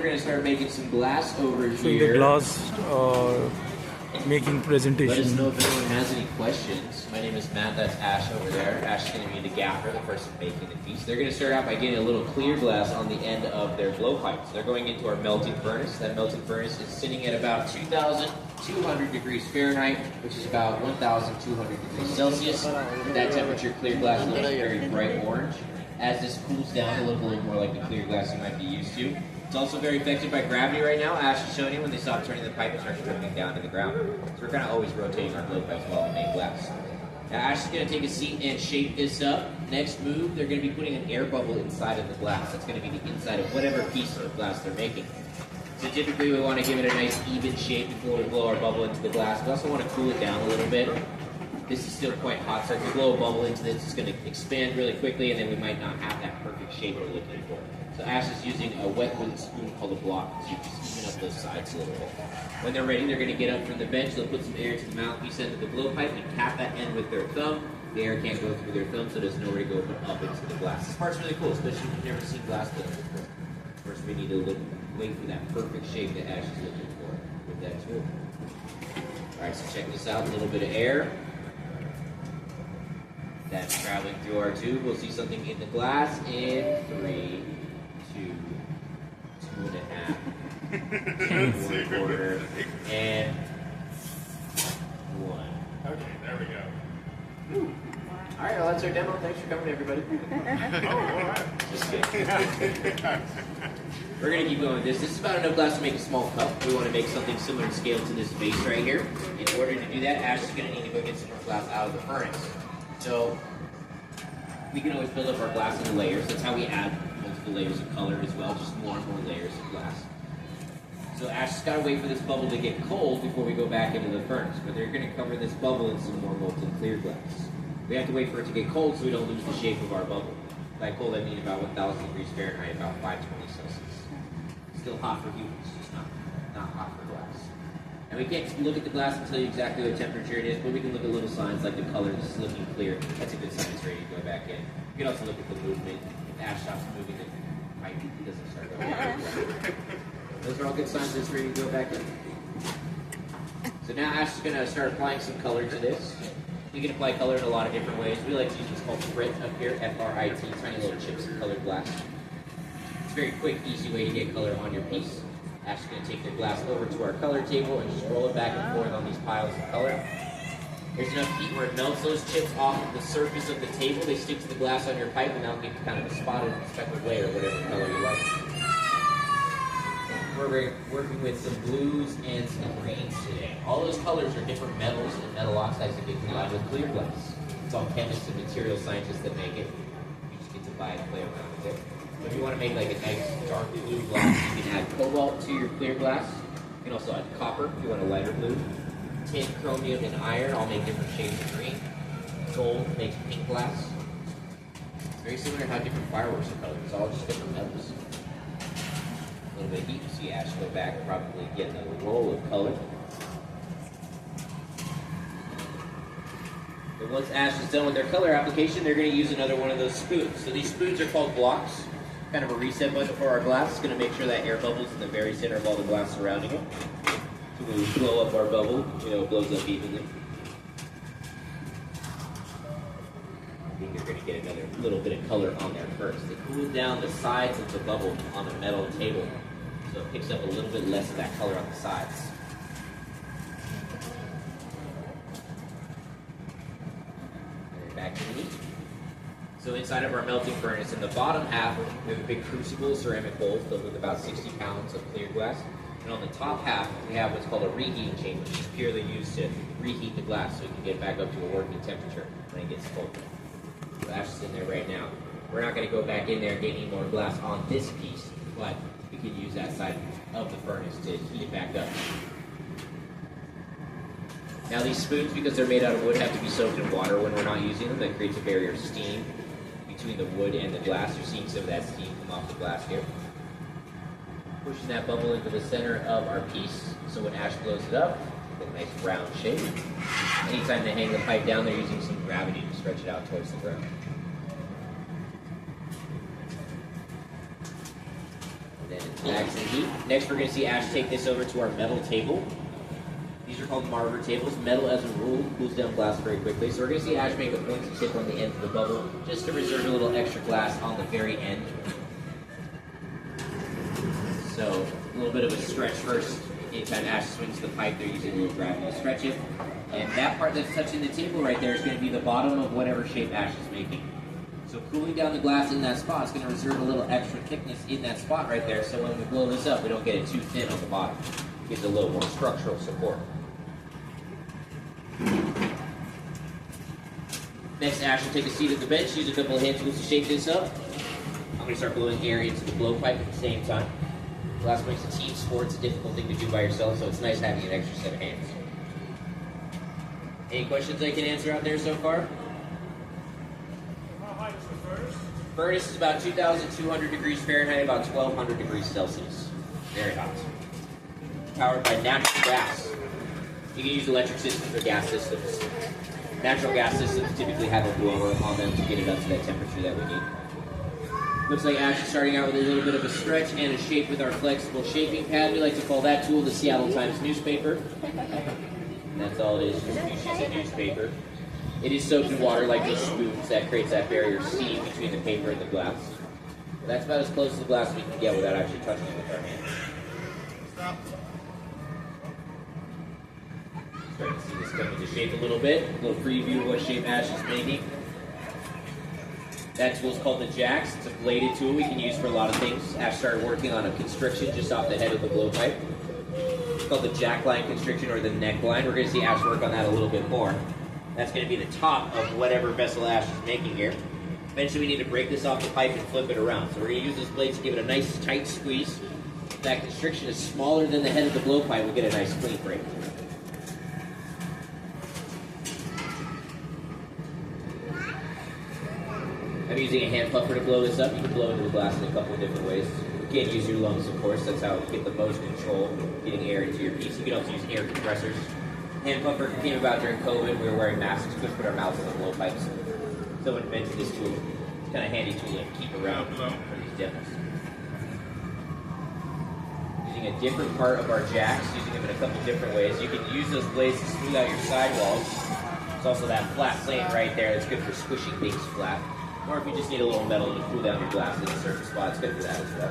we're going to start making some glass over So here. the glass making Let us presentation. know if anyone has any questions. My name is Matt, that's Ash over there. Ash is going to be the gaffer, the person making the piece. They're going to start out by getting a little clear glass on the end of their blowpipes. They're going into our melting furnace. That melting furnace is sitting at about 2,200 degrees Fahrenheit, which is about 1,200 degrees Celsius. At that temperature, clear glass looks very bright orange. As this cools down, it looks a little more like the clear glass you might be used to. It's also very affected by gravity right now. Ash is showing you when they stop turning the pipe, it starts dripping down to the ground. So we're kind of always rotating our blowpipes while we make glass. Now Ash is going to take a seat and shape this up. Next move, they're going to be putting an air bubble inside of the glass. That's going to be the inside of whatever piece of glass they're making. So typically we want to give it a nice even shape before we blow our bubble into the glass. We also want to cool it down a little bit. This is still quite hot, so if we blow a bubble into this, it's going to expand really quickly, and then we might not have that perfect shape we're looking for. So Ash is using a wet wooden spoon called a block to just even up those sides a little bit. When they're ready, they're going to get up from the bench. They'll put some air to the mouthpiece end of the blowpipe and tap that end with their thumb. The air can't go through their thumb, so there's nowhere to go but up into the glass. This part's really cool, especially if you've never seen glass blown before. First, we need to wait for that perfect shape that Ash is looking for with that tool. All right, so check this out. A little bit of air. That's traveling through our tube. We'll see something in the glass in 3, 2, 2.5, 1/4, and 1. Okay, there we go. All right, well, that's our demo. Thanks for coming, everybody. Oh, all right. Just kidding. We're going to keep going with this. This is about enough glass to make a small cup. We want to make something similar in scale to this vase right here. In order to do that, Ash is going to need to go get some more glass out of the furnace. So we can always build up our glass into layers. That's how we add multiple layers of color as well, just more and more layers of glass. So Ash has got to wait for this bubble to get cold before we go back into the furnace. But they're going to cover this bubble in some more molten clear glass. We have to wait for it to get cold so we don't lose the shape of our bubble. By cold, I mean about 1,000 degrees Fahrenheit, about 520 Celsius. Still hot for humans, just not hot for glass. And we can't look at the glass and tell you exactly what temperature it is, but we can look at little signs like the color. This is looking clear. That's a good sign it's ready to go back in. You can also look at the movement. If Ash stops moving, the pipe doesn't start going. Those are all good signs that it's ready to go back in. So now Ash is going to start applying some color to this. You can apply color in a lot of different ways. We like to use what's called frit up here, F-R-I-T, tiny little chips of colored glass. It's a very quick, easy way to get color on your piece. Ash is going to take their glass over to our color table and just roll it back and forth on these piles of color. There's enough heat where it melts those chips off of the surface of the table. They stick to the glass on your pipe, and that'll give you kind of a spotted and speckled layer, whatever color you like. We're working with some blues and some greens today. All those colors are different metals and metal oxides that get combined with clear glass. It's all chemists and material scientists that make it. You just get to buy and play around with it. If you want to make like a nice dark blue glass, you can add cobalt to your clear glass. You can also add copper if you want a lighter blue. Tin, chromium, and iron all make different shades of green. Gold makes pink glass. It's very similar to how different fireworks are colored. It's all just different metals. A little bit of heat. You see Ash go back and probably get another roll of color. And once Ash is done with their color application, they're going to use another one of those spoons. So these spoons are called blocks. Kind of a reset button for our glass. It's going to make sure that air bubbles in the very center of all the glass surrounding it. So when we blow up our bubble, it blows up evenly. I think you're going to get another little bit of color on there first. They cool down the sides of the bubble on the metal table, so it picks up a little bit less of that color on the sides. And then back to the heat. So inside of our melting furnace, in the bottom half, we have a big crucible, ceramic bowl filled with about 60 pounds of clear glass. And on the top half, we have what's called a reheating chamber, which is purely used to reheat the glass so we can get back up to a working temperature when it gets cold. So Ash is in there right now. We're not going to go back in there and get any more glass on this piece, but we can use that side of the furnace to heat it back up. Now these spoons, because they're made out of wood, have to be soaked in water when we're not using them. That creates a barrier of steam between the wood and the glass. You're seeing some of that steam come off the glass here. Pushing that bubble into the center of our piece, so when Ash blows it up, get a nice round shape. Anytime they hang the pipe down, they're using some gravity to stretch it out towards the ground. And then Max and heat. Next, we're going to see Ash take this over to our metal table. These are called Marver tables. Metal, as a rule, cools down glass very quickly. So we're going to see Ash make a pointy tip on the end of the bubble, just to reserve a little extra glass on the very end. So a little bit of a stretch first. Anytime Ash swings the pipe, they're using a little gravity to stretch it. And that part that's touching the table right there is going to be the bottom of whatever shape Ash is making. So cooling down the glass in that spot is going to reserve a little extra thickness in that spot right there, so when we blow this up, we don't get it too thin on the bottom. It gives a little more structural support. Next, Ash will take a seat at the bench, use a couple of hand tools to shape this up. I'm going to start blowing air into the blowpipe at the same time. Glass makes a team sport. It's a difficult thing to do by yourself, so it's nice having an extra set of hands. Any questions I can answer out there so far? How high is the furnace? Furnace is about 2,200 degrees Fahrenheit, about 1,200 degrees Celsius. Very hot. Powered by natural gas. You can use electric systems or gas systems. Natural gas systems typically have a blower on them to get it up to that temperature that we need. Looks like Ash is starting out with a little bit of a stretch and a shape with our flexible shaping pad. We like to call that tool the Seattle Times newspaper. And that's all it is, just two sheets of newspaper. It is soaked in water like those spoons. That creates that barrier seam between the paper and the glass. That's about as close to the glass we can get without actually touching it with our hands. Stop. Starting to see this come into shape a little bit. A little preview of what shape Ash is making. That tool is called the Jacks. It's a bladed tool we can use for a lot of things. Ash started working on a constriction just off the head of the blowpipe. It's called the jack line constriction or the neck line. We're going to see Ash work on that a little bit more. That's going to be the top of whatever vessel Ash is making here. Eventually we need to break this off the pipe and flip it around. So we're going to use those blades to give it a nice tight squeeze. If that constriction is smaller than the head of the blowpipe, we'll get a nice clean break. I'm using a hand puffer to blow this up. You can blow into the glass in a couple of different ways. You can't use your lungs, of course. That's how you get the most control getting air into your piece. You can also use air compressors. Hand puffer came about during COVID. We were wearing masks. We couldn't put our mouths in the blowpipes. Someone invented this tool. It's kind of handy tool to keep around for these demos. Using a different part of our jacks, using them in a couple different ways. You can use those blades to smooth out your sidewalls. There's also that flat plane right there that's good for squishing things flat. Or if you just need a little metal to cool down your glass in a certain spot, it's good for that as well.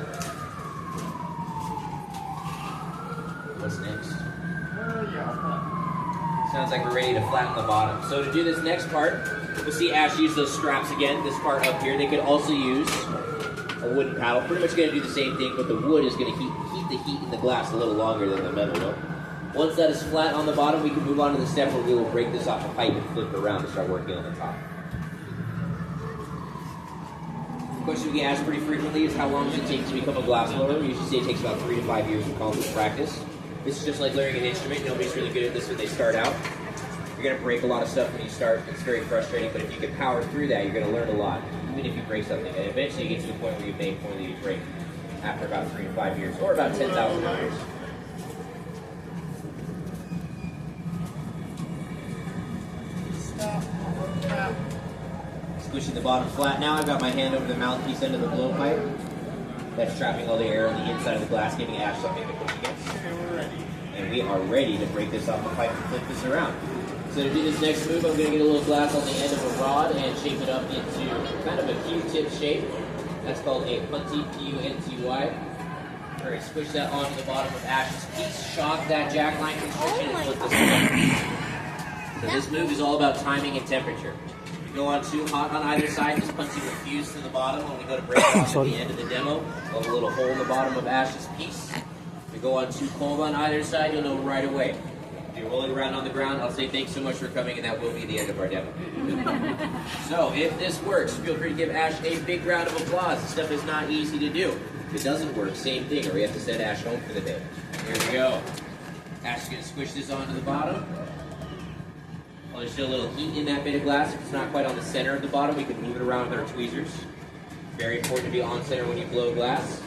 What's next? Sounds like we're ready to flatten the bottom. So to do this next part, we'll see Ash use those straps again, this part up here. They could also use a wooden paddle. Pretty much going to do the same thing, but the wood is going to keep the heat in the glass a little longer than the metal will. Once that is flat on the bottom, we can move on to the step where we will break this off the pipe and flip it around to start working on the top. The question we get asked pretty frequently is how long does it take to become a glass blower? We usually say it takes about 3 to 5 years of constant practice. This is just like learning an instrument. Nobody's really good at this when they start out. You're going to break a lot of stuff when you start. It's very frustrating, but if you can power through that, you're going to learn a lot, even if you break something. And eventually you get to the point where you make more than you break after about 3 to 5 years, or about 10,000 hours. Squishing the bottom flat now. I've got my hand over the mouthpiece end of the blowpipe. That's trapping all the air on the inside of the glass, giving Ash something to push against. And we are ready to break this off the pipe and flip this around. So to do this next move, I'm going to get a little glass on the end of a rod and shape it up into kind of a Q-tip shape. That's called a punty, P-U-N-T-Y. We're going to squish that onto the bottom of Ash's piece, shock that jack line constriction, and flip this around. So this move is all about timing and temperature. If you go on too hot on either side, this punty will fuse to the bottom. When we go to break it off at the end of the demo, we'll have a little hole in the bottom of Ash's piece. If you go on too cold on either side, you'll know right away. If you're rolling around on the ground, I'll say thanks so much for coming, and that will be the end of our demo. So if this works, feel free to give Ash a big round of applause. This stuff is not easy to do. If it doesn't work, same thing, or we have to send Ash home for the day. Here we go. Ash is going to squish this onto the bottom. While there's still a little heat in that bit of glass, if it's not quite on the center of the bottom, we can move it around with our tweezers. Very important to be on center when you blow glass.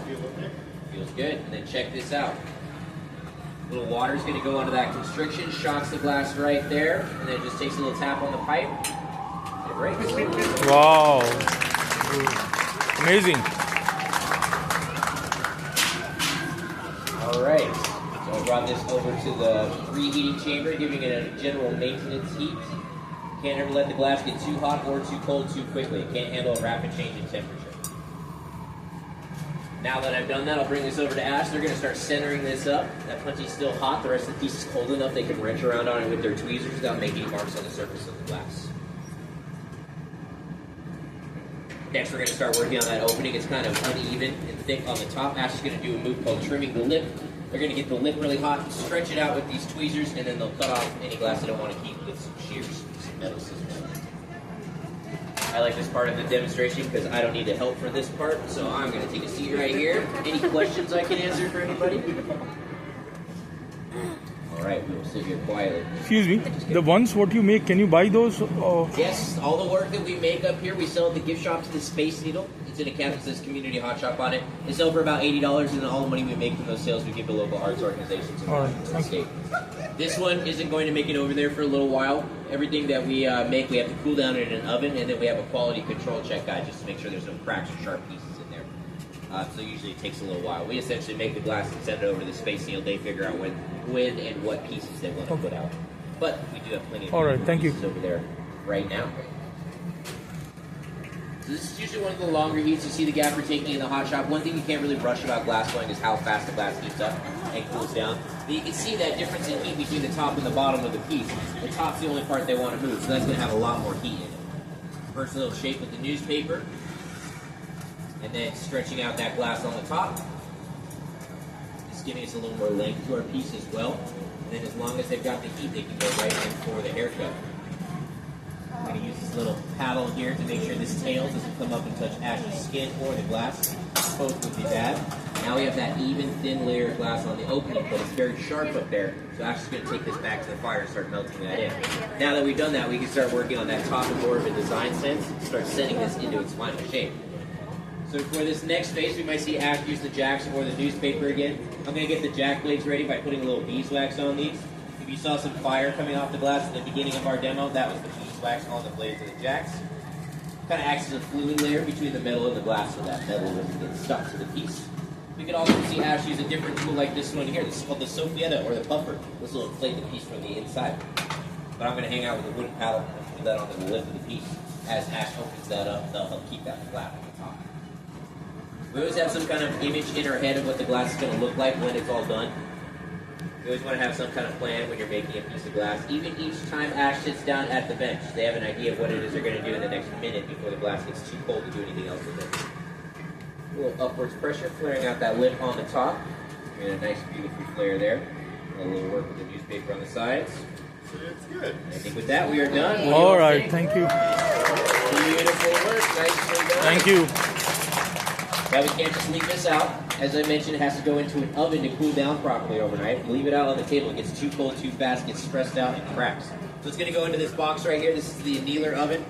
Feels good. And then check this out. A little water is going to go onto that constriction, shocks the glass right there, and then just takes a little tap on the pipe, and it breaks. Wow. Amazing. Alright, so I brought this over to the reheating chamber, giving it a general maintenance heat. Can't ever let the glass get too hot or too cold too quickly. It can't handle a rapid change in temperature. Now that I've done that, I'll bring this over to Ash. They're going to start centering this up. That punchy's still hot. The rest of the piece is cold enough they can wrench around on it with their tweezers without making marks on the surface of the glass. Next, we're going to start working on that opening. It's kind of uneven and thick on the top. Ash is going to do a move called trimming the lip. They're going to get the lip really hot, stretch it out with these tweezers, and then they'll cut off any glass they don't want to keep with some shears, some metal scissors. I like this part of the demonstration because I don't need to help for this part, so I'm going to take a seat right here. Any questions I can answer for anybody? All right, we will sit here quietly. Excuse me, the ones what you make, can you buy those? Yes, all the work that we make up here, we sell at the gift shop to the Space Needle. It's in a cabinet that says Community Hot Shop on it. It's over about $80, and then all the money we make from those sales we give to local arts organizations in the state. This one isn't going to make it over there for a little while. Everything that we make, we have to cool down in an oven, and then we have a quality control check guide just to make sure there's no cracks or sharp pieces in there. So usually it takes a little while. We essentially make the glass and send it over to the Space Needle. They figure out when and what pieces they want to put out. But we do have plenty of pieces over there right now. So this is usually one of the longer heats. You see the gaffer taking in the hot shop. One thing you can't really rush about glass blowing is how fast the glass heats up and cools down. But you can see that difference in heat between the top and the bottom of the piece. The top's the only part they want to move, so that's going to have a lot more heat in it. First little shape with the newspaper, and then stretching out that glass on the top. Just giving us a little more length to our piece as well. And then as long as they've got the heat, they can go right in for the haircut. I'm going to use this little paddle here to make sure this tail doesn't come up and touch Ash's skin or the glass. Both would be bad. Now we have that even, thin layer of glass on the opening, but it's very sharp up there. So Ash is going to take this back to the fire and start melting that in. Now that we've done that, we can start working on that top and more of a design sense and start setting this into its final shape. So for this next phase, we might see Ash use the jacks or the newspaper again. I'm going to get the jack blades ready by putting a little beeswax on these. If you saw some fire coming off the glass at the beginning of our demo, that was the beeswax on the blades of the jacks. Kind of acts as a fluid layer between the metal and the glass so that metal doesn't get stuck to the piece. We can also see Ash use a different tool like this one here. This is called the Sofietta or the puffer. This will inflate the piece from the inside. But I'm going to hang out with a wooden paddle and put that on the lip of the piece. As Ash opens that up, they'll help keep that flat on the top. We always have some kind of image in our head of what the glass is going to look like when it's all done. You always want to have some kind of plan when you're making a piece of glass. Even each time Ash sits down at the bench, they have an idea of what it is they're going to do in the next minute before the glass gets too cold to do anything else with it. A little upwards pressure, flaring out that lip on the top. And a nice, beautiful flare there. A little work with the newspaper on the sides. It's good. I think with that, we are done. All right, thank you. Beautiful work. Nicely done. Thank you. Now we can't just leave this out. As I mentioned, it has to go into an oven to cool down properly overnight. If you leave it out on the table, it gets too cold too fast, gets stressed out, and cracks. So it's going to go into this box right here. This is the annealer oven.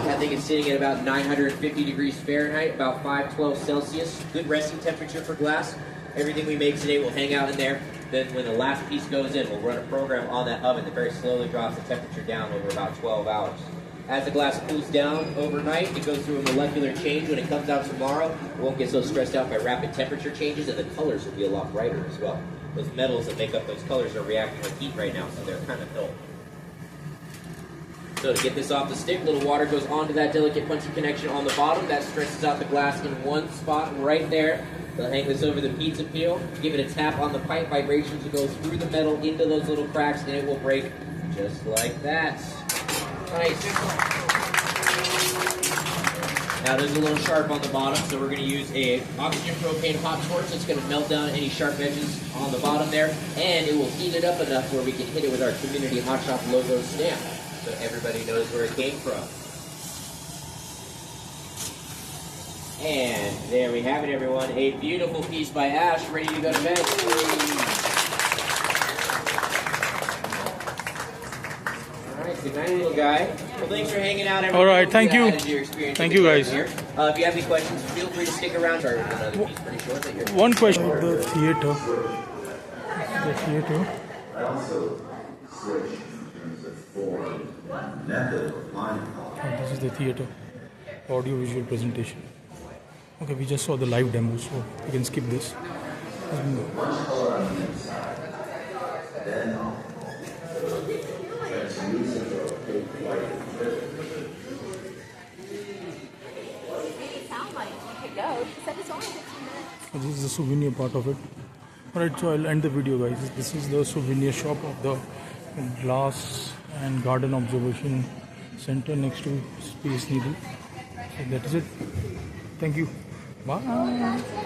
That thing is sitting at about 950 degrees Fahrenheit, about 512 Celsius. Good resting temperature for glass. Everything we make today will hang out in there. Then when the last piece goes in, we'll run a program on that oven that very slowly drops the temperature down over about 12 hours. As the glass cools down overnight, it goes through a molecular change. When it comes out tomorrow, it won't get so stressed out by rapid temperature changes, and the colors will be a lot brighter as well. Those metals that make up those colors are reacting with heat right now, so they're kind of dull. So to get this off the stick, a little water goes onto that delicate punchy connection on the bottom. That stretches out the glass in one spot right there. They'll hang this over the pizza peel, give it a tap on the pipe. Vibrations will go through the metal into those little cracks, and it will break just like that. Nice. Now there's a little sharp on the bottom, so we're going to use a oxygen propane hot torch that's going to melt down any sharp edges on the bottom there, and it will heat it up enough where we can hit it with our Community Hot Shop logo stamp, so everybody knows where it came from. And there we have it, everyone. A beautiful piece by Ash, ready to go to bed. Good night, little guy. Well, thanks for hanging out, everyone. All right, thank you. Thank you, guys. If you have any questions, feel free to stick around. Sorry, another piece pretty short. One question. The theater. I also switch in terms of form, method of line color. This is the theater. Audio visual presentation. Okay, we just saw the live demo, so we can skip this. One color on the inside. Then translucent or opaque white. Sound like you could go. She said it's only 15 minutes. This is the souvenir part of it. Alright, so I'll end the video, guys. This is the souvenir shop of the glass and garden observation center next to Space Needle. So that is it. Thank you. Bye.